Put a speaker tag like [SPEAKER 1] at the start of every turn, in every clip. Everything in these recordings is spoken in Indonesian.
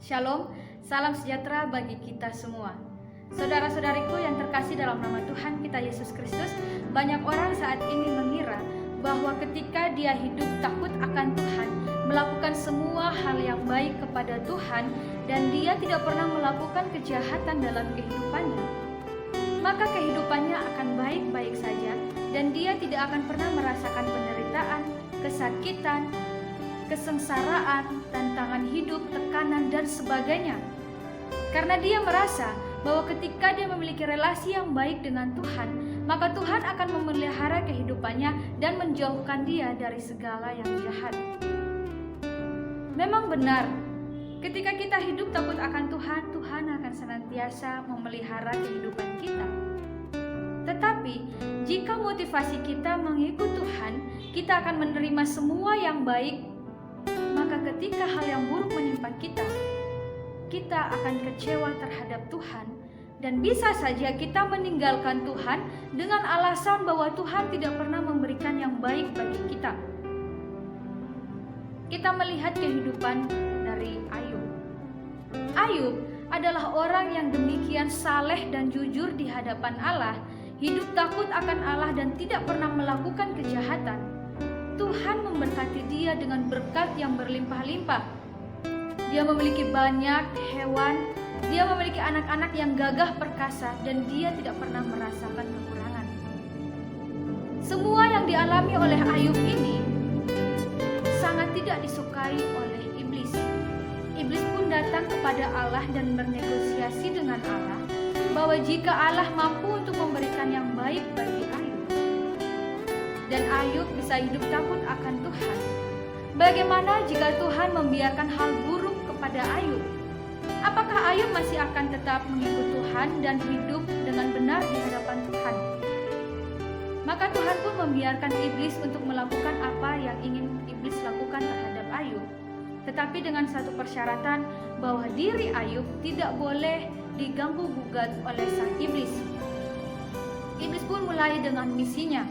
[SPEAKER 1] Shalom, salam sejahtera bagi kita semua. Saudara-saudariku yang terkasih dalam nama Tuhan kita Yesus Kristus, banyak orang saat ini mengira bahwa ketika dia hidup takut akan Tuhan, melakukan semua hal yang baik kepada Tuhan, dan dia tidak pernah melakukan kejahatan dalam kehidupannya, maka kehidupannya akan baik-baik saja, dan dia tidak akan pernah merasakan penderitaan, kesakitan, kesengsaraan, tantangan hidup, tekanan, dan sebagainya. Karena dia merasa bahwa ketika dia memiliki relasi yang baik dengan Tuhan, maka Tuhan akan memelihara kehidupannya dan menjauhkan dia dari segala yang jahat. Memang benar, ketika kita hidup takut akan Tuhan, Tuhan akan senantiasa memelihara kehidupan kita. Tetapi, jika motivasi kita mengikut Tuhan, kita akan menerima semua yang baik, maka ketika hal yang buruk menimpa kita, kita akan kecewa terhadap Tuhan, dan bisa saja kita meninggalkan Tuhan dengan alasan bahwa Tuhan tidak pernah memberikan yang baik bagi kita. Kita melihat kehidupan dari Ayub. Ayub adalah orang yang demikian saleh dan jujur di hadapan Allah, hidup takut akan Allah dan tidak pernah melakukan kejahatan. Tuhan memberkati dia dengan berkat yang berlimpah-limpah. Dia memiliki banyak hewan, dia memiliki anak-anak yang gagah perkasa, dan dia tidak pernah merasakan kekurangan. Semua yang dialami oleh Ayub ini sangat tidak disukai oleh iblis. Iblis pun datang kepada Allah dan bernegosiasi dengan Allah bahwa jika Allah mampu untuk memberikan yang baik bagi Ayub, dan Ayub bisa hidup takut akan Tuhan, bagaimana jika Tuhan membiarkan hal buruk kepada Ayub? Apakah Ayub masih akan tetap mengikut Tuhan dan hidup dengan benar di hadapan Tuhan? Maka Tuhan pun membiarkan iblis untuk melakukan apa yang ingin iblis lakukan terhadap Ayub, tetapi dengan satu persyaratan bahwa diri Ayub tidak boleh diganggu-gugat oleh sang iblis. Iblis pun mulai dengan misinya.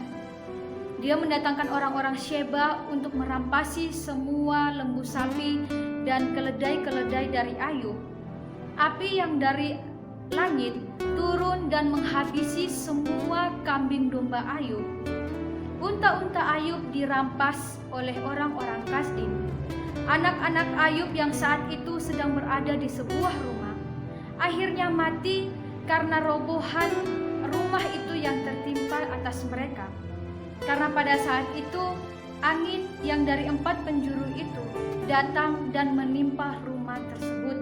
[SPEAKER 1] Dia mendatangkan orang-orang Sheba untuk merampasi semua lembu sapi dan keledai-keledai dari Ayub. Api yang dari langit turun dan menghabisi semua kambing domba Ayub. Unta-unta Ayub dirampas oleh orang-orang Kasdim. Anak-anak Ayub yang saat itu sedang berada di sebuah rumah akhirnya mati karena robohan rumah itu yang tertimpa atas mereka. Karena pada saat itu angin yang dari 4 penjuru itu datang dan menimpa rumah tersebut.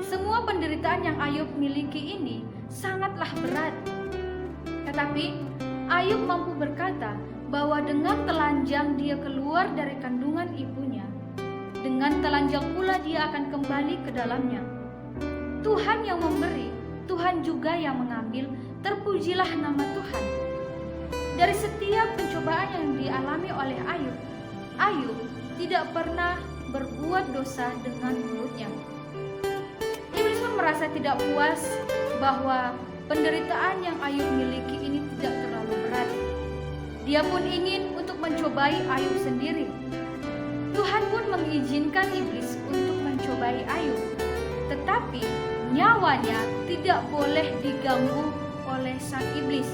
[SPEAKER 1] Semua penderitaan yang Ayub miliki ini sangatlah berat. Tetapi Ayub mampu berkata bahwa dengan telanjang dia keluar dari kandungan ibunya, dengan telanjang pula dia akan kembali ke dalamnya. Tuhan yang memberi, Tuhan juga yang mengambil, terpujilah nama Tuhan. Dari setiap pencobaan yang dialami oleh Ayub, Ayub tidak pernah berbuat dosa dengan mulutnya. Iblis pun merasa tidak puas bahwa penderitaan yang Ayub miliki ini tidak terlalu berat. Dia pun ingin untuk mencobai Ayub sendiri. Tuhan pun mengizinkan iblis untuk mencobai Ayub, tetapi nyawanya tidak boleh diganggu oleh sang iblis.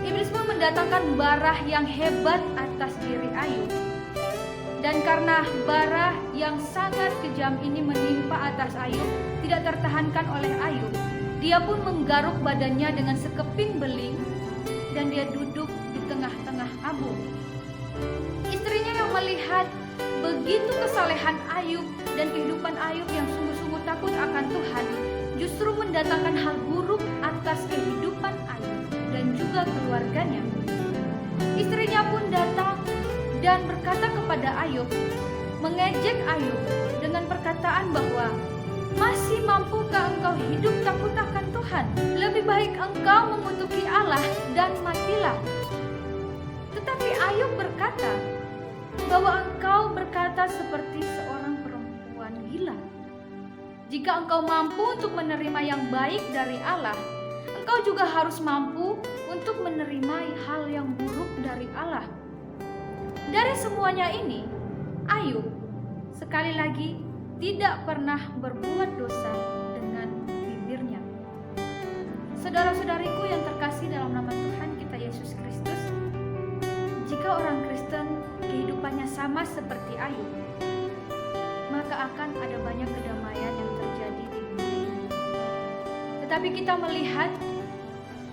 [SPEAKER 1] Iblis pun mendatangkan bara yang hebat atas diri Ayub. Dan karena bara yang sangat kejam ini menimpa atas Ayub, tidak tertahankan oleh Ayub, dia pun menggaruk badannya dengan sekeping beling dan dia duduk di tengah-tengah abu. Istrinya yang melihat begitu kesalehan Ayub dan kehidupan Ayub yang sungguh-sungguh takut akan Tuhan, justru mendatangkan hal buruk atas kehidupan Ayub dan juga keluarganya. Istrinya pun datang dan berkata kepada Ayub, mengejek Ayub dengan perkataan bahwa masih mampukah engkau hidup takut akan Tuhan? Lebih baik engkau mengutuki Allah dan matilah. Tetapi Ayub berkata bahwa engkau berkata seperti seorang perempuan gila. Jika engkau mampu untuk menerima yang baik dari Allah, engkau juga harus mampu untuk menerima hal yang buruk dari Allah. dari semuanya ini, Ayub sekali lagi tidak pernah berbuat dosa dengan bibirnya. Saudara-saudariku yang terkasih dalam nama Tuhan kita Yesus Kristus, jika orang Kristen kehidupannya sama seperti Ayub, maka akan ada banyak kedamaian yang terjadi di dunia ini. Tetapi kita melihat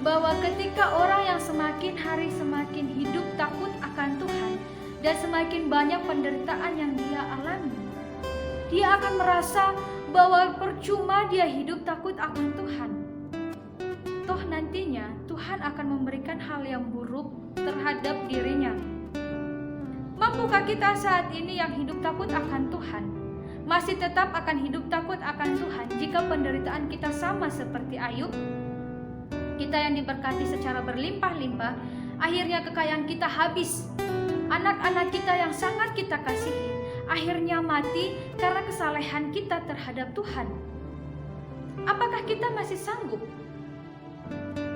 [SPEAKER 1] bahwa ketika orang yang semakin hari semakin hidup takut akan Tuhan dan semakin banyak penderitaan yang dia alami, dia akan merasa bahwa percuma dia hidup takut akan Tuhan. Toh nantinya Tuhan akan memberikan hal yang buruk terhadap dirinya. Mampukah kita saat ini yang hidup takut akan Tuhan masih tetap akan hidup takut akan Tuhan jika penderitaan kita sama seperti Ayub? Kita yang diberkati secara berlimpah-limpah, akhirnya kekayaan kita habis. Anak-anak kita yang sangat kita kasihi, akhirnya mati karena kesalehan kita terhadap Tuhan. Apakah kita masih sanggup?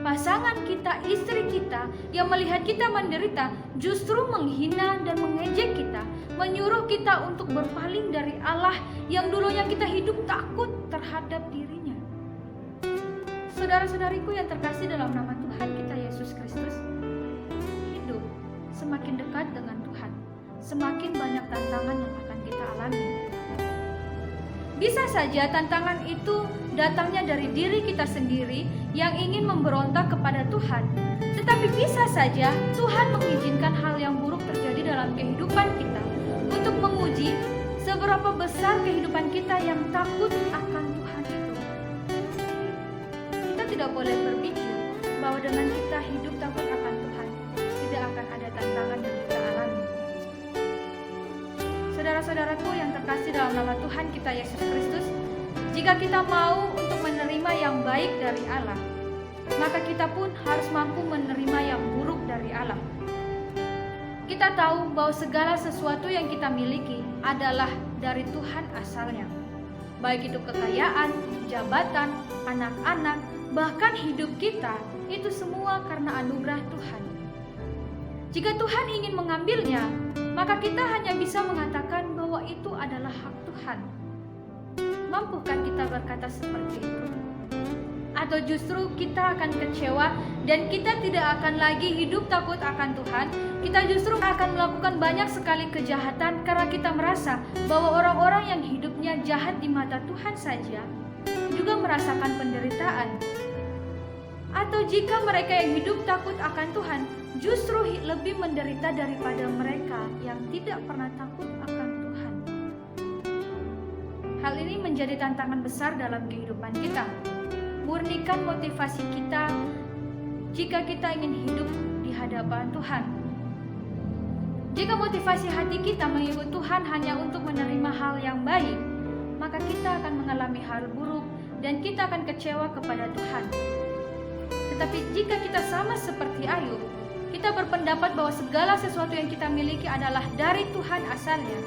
[SPEAKER 1] Pasangan kita, istri kita yang melihat kita menderita justru menghina dan mengejek kita, menyuruh kita untuk berpaling dari Allah yang dulunya kita hidup takut terhadap dirinya. Saudara-saudariku yang terkasih dalam nama Tuhan kita Yesus Kristus, hidup semakin dekat dengan Tuhan, semakin banyak tantangan yang akan kita alami. Bisa saja tantangan itu datangnya dari diri kita sendiri yang ingin memberontak kepada Tuhan. Tetapi bisa saja Tuhan mengizinkan hal yang buruk terjadi dalam kehidupan kita untuk menguji seberapa besar kehidupan kita yang takut akan Tuhan itu. Kita tidak boleh berpikir bahwa dengan kita hidup takut akan Tuhan, tidak akan ada tantangan yang kita alami. Saudara-saudaraku yang terkasih dalam nama Tuhan kita Yesus Kristus, jika kita mau untuk menerima yang baik dari Allah, maka kita pun harus mampu menerima yang buruk dari Allah. Kita tahu bahwa segala sesuatu yang kita miliki adalah dari Tuhan asalnya. Baik itu kekayaan, jabatan, anak-anak, bahkan hidup kita, itu semua karena anugerah Tuhan. Jika Tuhan ingin mengambilnya, maka kita hanya bisa mengatakan bahwa itu adalah hak Tuhan. Mampukah kita berkata seperti itu? Atau justru kita akan kecewa dan kita tidak akan lagi hidup takut akan Tuhan? Kita justru akan melakukan banyak sekali kejahatan karena kita merasa bahwa orang-orang yang hidupnya jahat di mata Tuhan saja juga merasakan penderitaan. Atau jika mereka yang hidup takut akan Tuhan justru lebih menderita daripada mereka yang tidak pernah takut akan Tuhan. Hal ini menjadi tantangan besar dalam kehidupan kita. Murnikan motivasi kita jika kita ingin hidup di hadapan Tuhan. Jika motivasi hati kita mengikut Tuhan hanya untuk menerima hal yang baik, maka kita akan mengalami hal buruk dan kita akan kecewa kepada Tuhan. Tetapi jika kita sama seperti Ayub, kita berpendapat bahwa segala sesuatu yang kita miliki adalah dari Tuhan asalnya,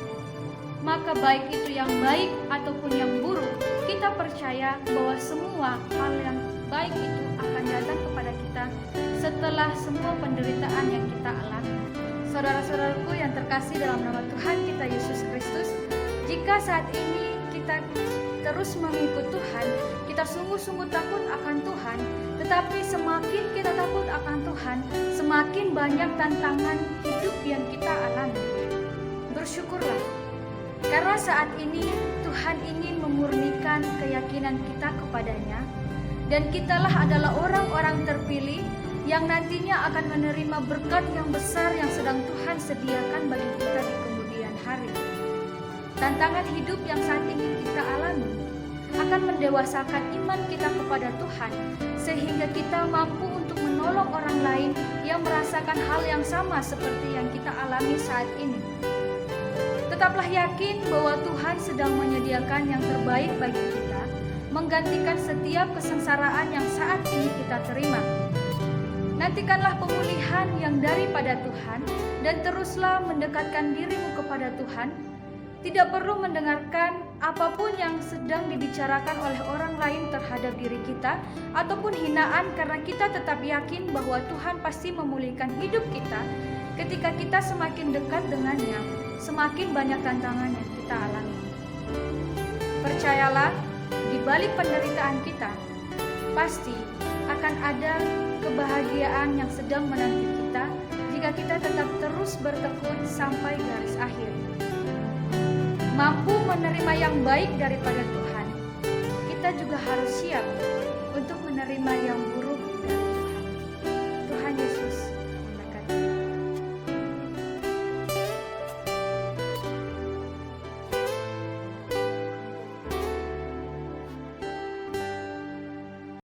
[SPEAKER 1] maka baik itu yang baik ataupun yang buruk, kita percaya bahwa semua hal yang baik itu akan datang kepada kita setelah semua penderitaan yang kita alami. Saudara-saudaraku yang terkasih dalam nama Tuhan kita Yesus Kristus, jika saat ini kita terus mengikut Tuhan, kita sungguh-sungguh takut akan Tuhan, tetapi semakin kita takut akan Tuhan, semakin banyak tantangan hidup yang kita alami. Bersyukurlah, karena saat ini Tuhan ingin memurnikan keyakinan kita kepadanya, dan kitalah adalah orang-orang terpilih yang nantinya akan menerima berkat yang besar yang sedang Tuhan sediakan bagi kita di kemudian hari. Tantangan hidup yang saat ini kita alami akan mendewasakan iman kita kepada Tuhan, sehingga kita mampu untuk menolong orang lain yang merasakan hal yang sama seperti yang kita alami saat ini. Tetaplah yakin bahwa Tuhan sedang menyediakan yang terbaik bagi kita, menggantikan setiap kesengsaraan yang saat ini kita terima. Nantikanlah pemulihan yang daripada Tuhan dan teruslah mendekatkan dirimu kepada Tuhan. Tidak perlu mendengarkan apapun yang sedang dibicarakan oleh orang lain terhadap diri kita ataupun hinaan, karena kita tetap yakin bahwa Tuhan pasti memulihkan hidup kita Ketika kita semakin dekat dengannya, semakin banyak tantangan yang kita alami. Percayalah, di balik penderitaan kita, pasti akan ada kebahagiaan yang sedang menanti kita jika kita tetap terus bertekun sampai garis akhir. Mampu menerima yang baik daripada Tuhan, kita juga harus siap untuk menerima yang buruk